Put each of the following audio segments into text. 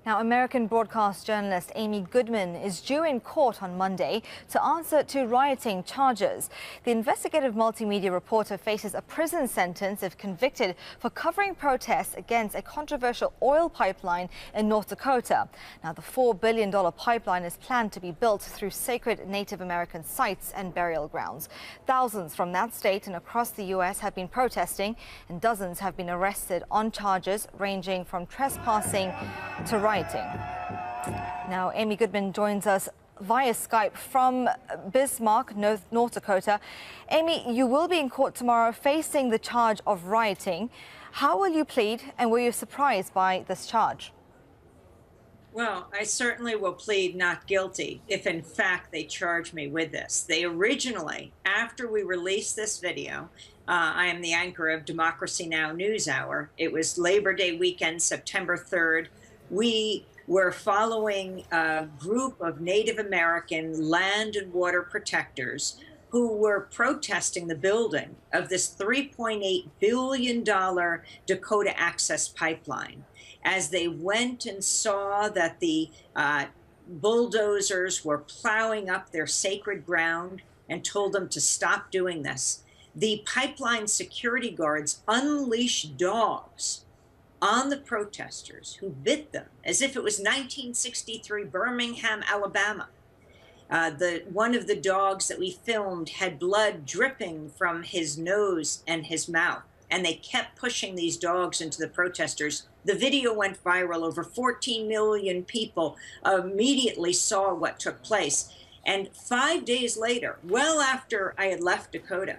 Now, American broadcast journalist Amy Goodman is due in court on Monday to answer to rioting charges. The investigative multimedia reporter faces a prison sentence if convicted for covering protests against a controversial oil pipeline in North Dakota. Now, the $4 billion pipeline is planned to be built through sacred Native American sites and burial grounds. Thousands from that state and across the U.S. have been protesting, and dozens have been arrested on charges ranging from trespassing to rioting. Now, Amy Goodman joins us via Skype from Bismarck, North Dakota. Amy, you will be in court tomorrow facing the charge of rioting. How will you plead, and were you surprised by this charge? Well, I certainly will plead not guilty if, in fact, they charge me with this. They originally, after we released this video, I am the anchor of Democracy Now! NewsHour. It was Labor Day weekend, September 3rd. We were following a group of Native American land and water protectors who were protesting the building of this $3.8 billion Dakota Access Pipeline as they went and saw that the bulldozers were plowing up their sacred ground and told them to stop doing this. The pipeline security guards unleashed dogs on the protesters who bit them as if it was 1963 Birmingham, Alabama. One of the dogs that we filmed had blood dripping from his nose and his mouth, and they kept pushing these dogs into the protesters. The video went viral. Over 14 million people immediately saw what took place. And 5 days later, well after I had left Dakota,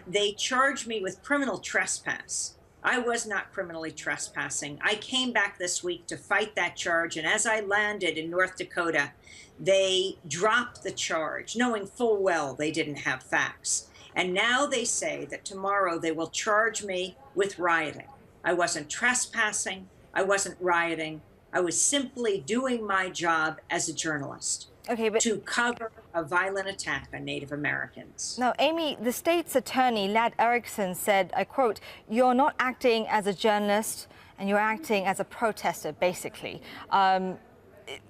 they charged me with criminal trespass. I was not criminally trespassing. I came back this week to fight that charge, and as I landed in North Dakota, they dropped the charge, knowing full well they didn't have facts. And now they say that tomorrow they will charge me with rioting. I wasn't trespassing. I wasn't rioting. I was simply doing my job as a journalist. Okay, but to cover a violent attack on Native Americans. Now, Amy, the state's attorney, Ladd Erickson, said, I quote, "You're not acting as a journalist and you're acting as a protester, basically."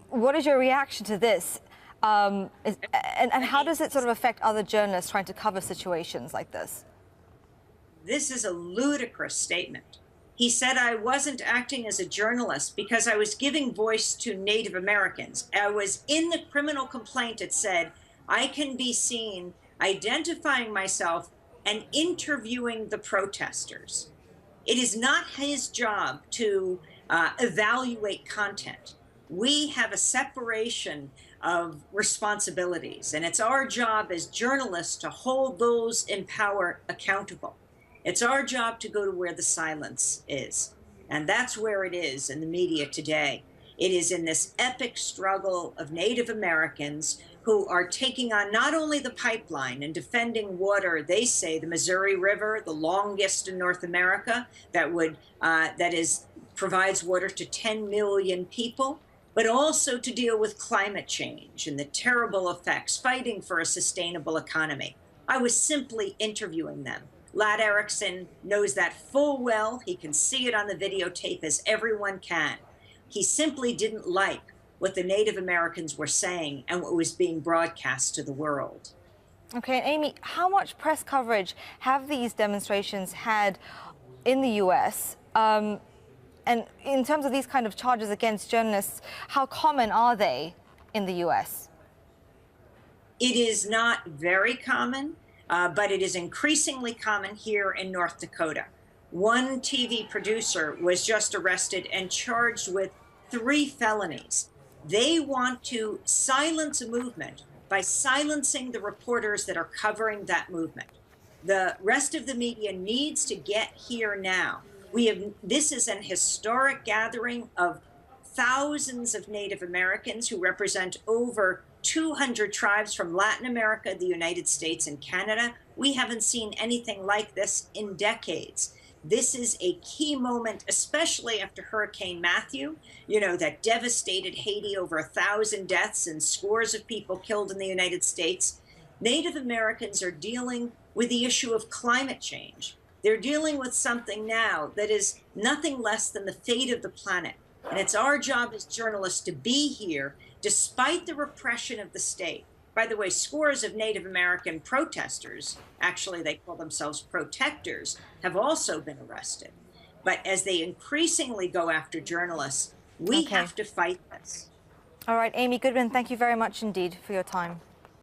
What is your reaction to this? And how does it sort of affect other journalists trying to cover situations like this? This is a ludicrous statement. He said I wasn't acting as a journalist because I was giving voice to Native Americans. I was in the criminal complaint. It said I can be seen identifying myself and interviewing the protesters. It is not his job to evaluate content. We have a separation of responsibilities, and it's our job as journalists to hold those in power accountable. It's our job to go to where the silence is. And that's where it is in the media today. It is in this epic struggle of Native Americans who are taking on not only the pipeline and defending water, they say the Missouri River, the longest in North America, provides water to 10 million people, but also to deal with climate change and the terrible effects, fighting for a sustainable economy. I was simply interviewing them. Ladd Erickson knows that full well. He can see it on the videotape, as everyone can. He simply didn't like what the Native Americans were saying and what was being broadcast to the world. Okay, and Amy, how much press coverage have these demonstrations had in the U.S.? And in terms of these kind of charges against journalists, how common are they in the U.S.? It is not very common. But it is increasingly common here in North Dakota. One TV producer was just arrested and charged with 3 felonies. They want to silence a movement by silencing the reporters that are covering that movement. The rest of the media needs to get here now. This is an historic gathering of thousands of Native Americans who represent over 200 tribes from Latin America, the United States, and Canada. We haven't seen anything like this in decades. This is a key moment, especially after Hurricane Matthew, that devastated Haiti, over 1,000 deaths and scores of people killed in the United States. Native Americans are dealing with the issue of climate change. They're dealing with something now that is nothing less than the fate of the planet. And it's our job as journalists to be here despite the repression of the state. By the way, scores of Native American protesters, actually they call themselves protectors, have also been arrested. But as they increasingly go after journalists, we Okay. have to fight this. All right, Amy Goodman, thank you very much indeed for your time.